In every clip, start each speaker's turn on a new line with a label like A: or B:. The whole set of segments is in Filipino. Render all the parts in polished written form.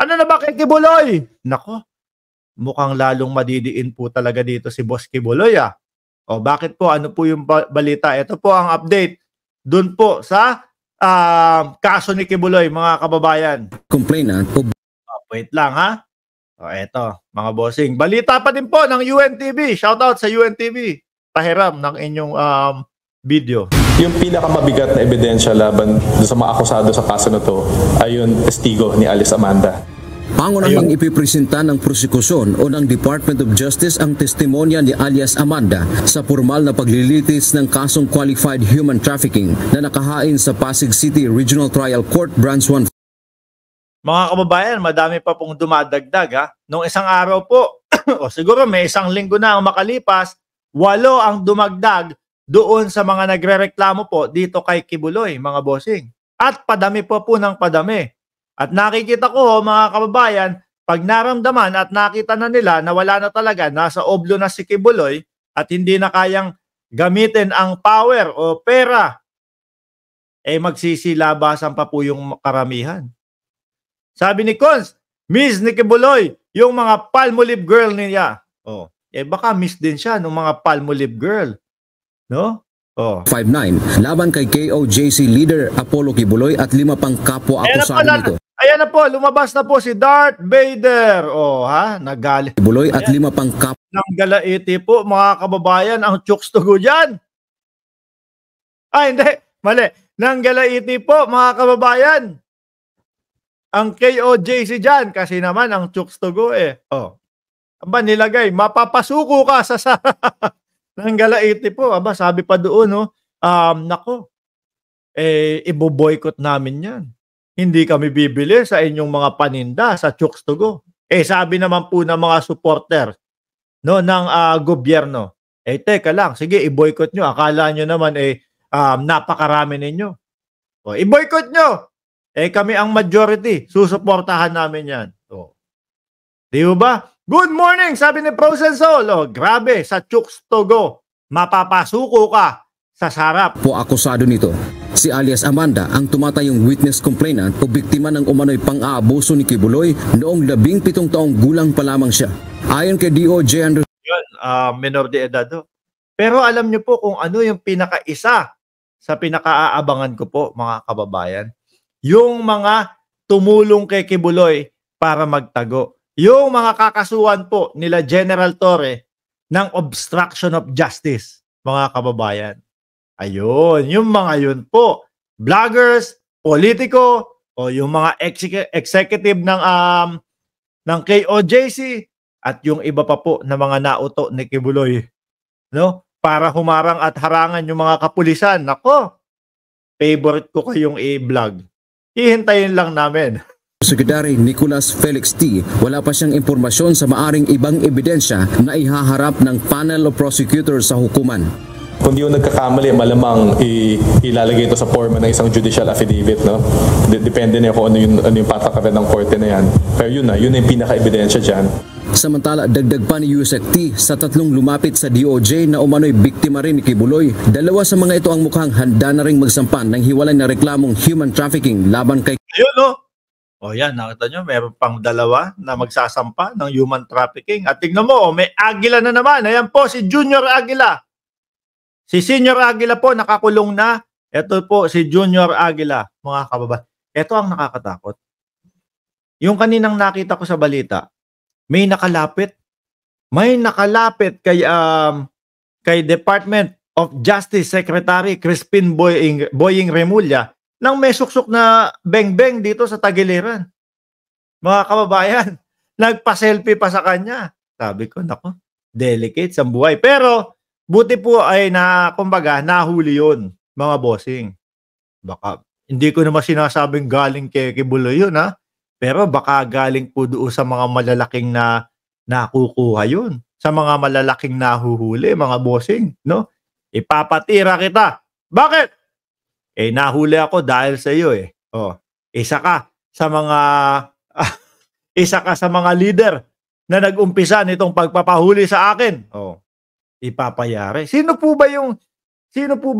A: Ano na ba kay Kibuloy? Nako, mukhang lalong madidiin po talaga dito si Boss Kibuloy ah. O bakit po? Ano po yung balita? Ito po ang update dun po sa kaso ni Kibuloy, mga kababayan.
B: Complainant po.
A: Wait lang ha. O eto, mga bossing. Balita pa din po ng UNTV. Shoutout sa UNTV. Pahiram ng inyong video.
C: Yung pinakamabigat na ebidensya laban sa mga akusado sa kaso na to ay yung testigo ni Alice Amanda.
B: Pangunahing ipipresenta ng prosekusyon o ng Department of Justice ang testimonya ni alias Amanda sa formal na paglilitis ng kasong qualified human trafficking na nakahain sa Pasig City Regional Trial Court Branch 1.
A: Mga kababayan, madami pa pong dumadagdag ha. Nung isang araw po, o siguro may isang linggo na ang makalipas, 8 ang dumagdag doon sa mga nagrereklamo po dito kay Kibuloy, mga bossing. At padami po ng padami. At nakikita ko, mga kababayan, pag naramdaman at nakita na nila na wala na talaga, nasa oblo na si Kibuloy at hindi na kayang gamitin ang power o pera, magsisilabasan pa po yung karamihan. Sabi ni Cons, miss ni Kibuloy yung mga Palmolive girl niya. Baka miss din siya ng mga Palmolive girl. No?
B: 5-9 laban kay KOJC leader Apollo Kibuloy at 5 pang kapwa akusado nito.
A: Ayan na po, lumabas na po si Darth Vader. Nagalit.
B: Kibuloy at 5 pang kapwa.
A: Nang galaiti po, mga kababayan, ang chooks tugo dyan. Hindi, mali. Nang galaiti po, mga kababayan. Ang KOJC dyan, kasi naman ang chooks tugo Aba, nilagay, mapapasuko ka sa nang galaiti po. Aba, sabi pa doon, nako, ibo-boycott namin yan. Hindi kami bibili sa inyong mga paninda sa Chooks to Go. Sabi naman po ng mga supporter ng gobyerno, teka lang, sige, i-boycott nyo. Akala nyo naman, napakarami ninyo. I-boycott nyo. Kami ang majority. Susuportahan namin yan. Di ba? Good morning, sabi ni Frozen Soul. Grabe, sa Chooks to Go, mapapasuko ka sa sarap.
B: Po akusado nito, si alias Amanda ang tumatayong witness complainant o biktima ng umano'y pang-aabuso ni Kibuloy noong 17 taong gulang pa lamang siya. Ayon kay DOJ Andrew.
A: Yun, menor de edad. Pero alam niyo po kung ano yung pinakaisa sa pinakaaabangan ko po, mga kababayan. Yung mga tumulong kay Kibuloy para magtago. Yung mga kakasuhan po nila General Torre ng obstruction of justice, mga kababayan. Ayun, yung mga yun po. Vloggers, politiko, o yung mga executive ng KOJC at yung iba pa po na mga nauto ni Kibuloy, no? Para humarang at harangan yung mga kapulisan. Nako, favorite ko kayong i-vlog. Hihintayin lang namin.
B: Secretary Nicolas Felix T. wala pa siyang impormasyon sa maaring ibang ebidensya na ihaharap ng panel of prosecutors sa hukuman.
C: Kung di yung nagkakamali, malamang ilalagay ito sa forma ng isang judicial affidavit, no? Depende na kung ano yung patakaran ng korte na yan. Pero yun na yung pinaka-ebidensya dyan.
B: Samantala, dagdag pa ni Yusek T. sa 3 lumapit sa DOJ na umano'y biktima rin ni Kibuloy. 2 sa mga ito ang mukhang handa na ring magsampan ng hiwalay na reklamong human trafficking laban kay...
A: Ayun, no? Yan, nakita nyo, meron pang 2 na magsasampa ng human trafficking. At tignan mo, may Aguila na naman. Ayan po, si Junior Aguila. Si Senior Aguila po, nakakulong na. Ito po, si Junior Aguila, mga kababayan. Ito ang nakakatakot. Yung kaninang nakita ko sa balita, may nakalapit. May nakalapit kay Department of Justice Secretary Crispin Boying Remulla nang may suksok na beng-beng dito sa Tagiliran. Mga kababayan, nagpa-selfie pa sa kanya. Sabi ko, nako, delicate sa buhay. Pero, buti po ay kumbaga, nahuli yun, mga bossing. Baka, hindi ko naman sinasabing galing kay Kibuloy yun, ha? Pero baka galing po doon sa mga malalaking na nakukuha yun. Sa mga malalaking nahuhuli, mga bossing, no? Ipapatira kita. Bakit? Nahuli ako dahil sa iyo isa ka sa mga isa ka sa mga leader na nag-umpisa nitong pagpapahuli sa akin. Ipapayari. Sino po ba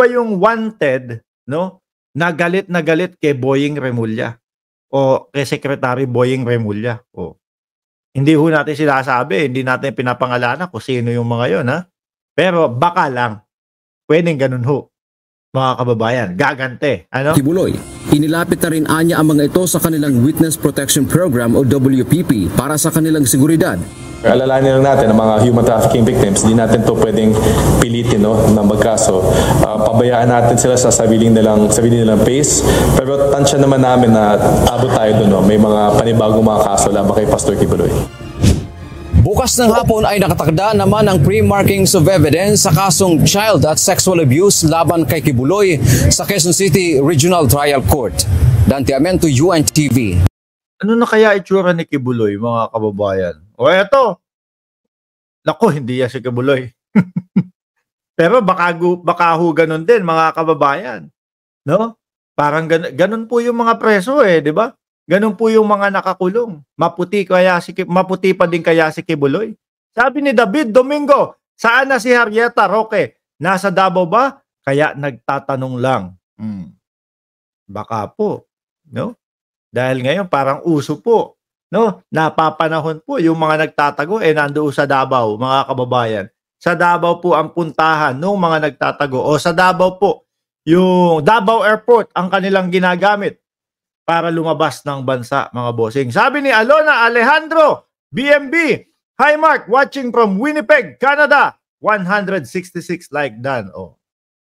A: yung wanted, no? Na galit kay Boying Remulla? o kay Secretary Boying Remulla. O, hindi ho natin sinasabi, hindi natin pinapangalanan kung sino yung mga yon, ha? Pero baka lang, pwedeng ganun ho, mga kababayan, gagante. Ano?
B: Kibuloy. Inilapit na rin anya ang mga ito sa kanilang Witness Protection Program o WPP para sa kanilang seguridad.
C: Alalahanin lang natin ang mga human trafficking victims, di natin to pwedeng pilitin, no, na magkaso. Pabayaan natin sila sa sarili nilang pace, pero tansya naman namin na abot tayo doon, no? May mga panibagong mga kaso laban kay Pastor Kibuloy.
B: Bukas ng hapon ay nakatakda naman ang pre-markings of evidence sa kasong child at sexual abuse laban kay Kibuloy sa Quezon City Regional Trial Court. Dante Amento, UNTV.
A: Ano na kaya itsura ni Kibuloy, mga kababayan? O eto, naku, hindi yan si Kibuloy. Pero baka ho ganun din, mga kababayan. No? Parang ganun po yung mga preso di ba? Ganun po yung mga nakakulong. Maputi pa din kaya si Kibuloy. Sabi ni David Domingo, saan na si Harrieta Roque? Nasa Davao ba? Kaya nagtatanong lang. Baka po, no? Dahil ngayon parang uso po, no? Napapanahon po yung mga nagtatago nandoon sa Davao, mga kababayan. Sa Davao po ang puntahan ng mga nagtatago, o sa Davao po yung Davao Airport ang kanilang ginagamit para lumabas ng bansa, mga bossing. Sabi ni Alona Alejandro, BMB, hi Mark, watching from Winnipeg, Canada. 166 like done.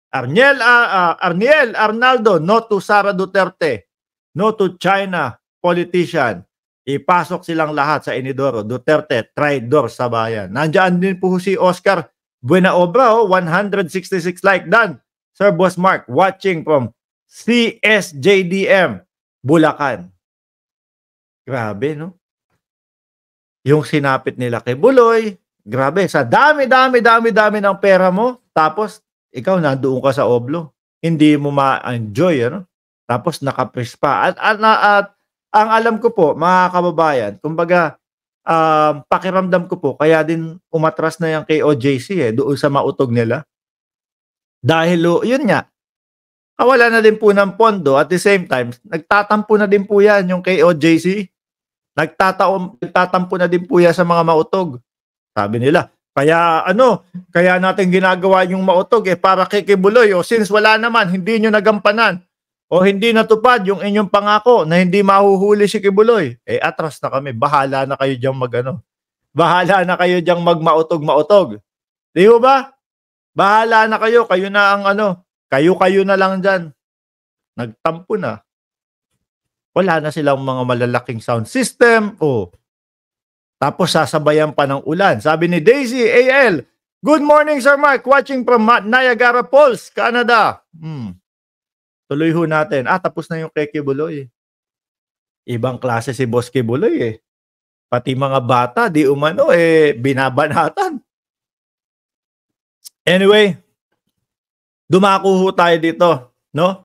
A: Arniel Arnaldo, no to Sara Duterte. No to China politician. Ipasok silang lahat sa Inidoro. Duterte, traidor sa bayan. Nandiyan din po si Oscar Buenaobra, 166 like done. Sir Boss Mark, watching from CSJDM, Bulacan. Grabe, no? Yung sinapit nila kay Buloy, grabe, sa dami ng pera mo, tapos ikaw nandoon ka sa Oblo. Hindi mo ma-enjoy, ano? Tapos nakapres pa. At ang alam ko po, mga kababayan, kumbaga, pakiramdam ko po, kaya din umatras na yung kay OJC doon sa mautog nila. Dahil yun nga, wala na din po ng pondo. At the same time, nagtatampo na din po yan yung kay OJC. Nagtatampo na din po yan sa mga mautog. Sabi nila, kaya natin ginagawa yung mautog para kay Kibuloy. Since wala naman, hindi nyo nagampanan. O hindi natupad yung inyong pangako na hindi mahuhuli si Kibuloy, atras na kami. Bahala na kayo diyang Bahala na kayo diyang magmautog-mautog. Di ba? Bahala na kayo. Kayo na ang kayo na lang dyan. Nagtampo na. Wala na silang mga malalaking sound system. Tapos sasabayan pa ng ulan. Sabi ni Daisy AL, good morning Sir Mark, watching from Niagara Falls, Canada. Tuloy ho natin. Tapos na yung kay Kibuloy. Ibang klase si Boss Kibuloy Pati mga bata, di umano binabanatan. Anyway, dumako ho tayo dito, no?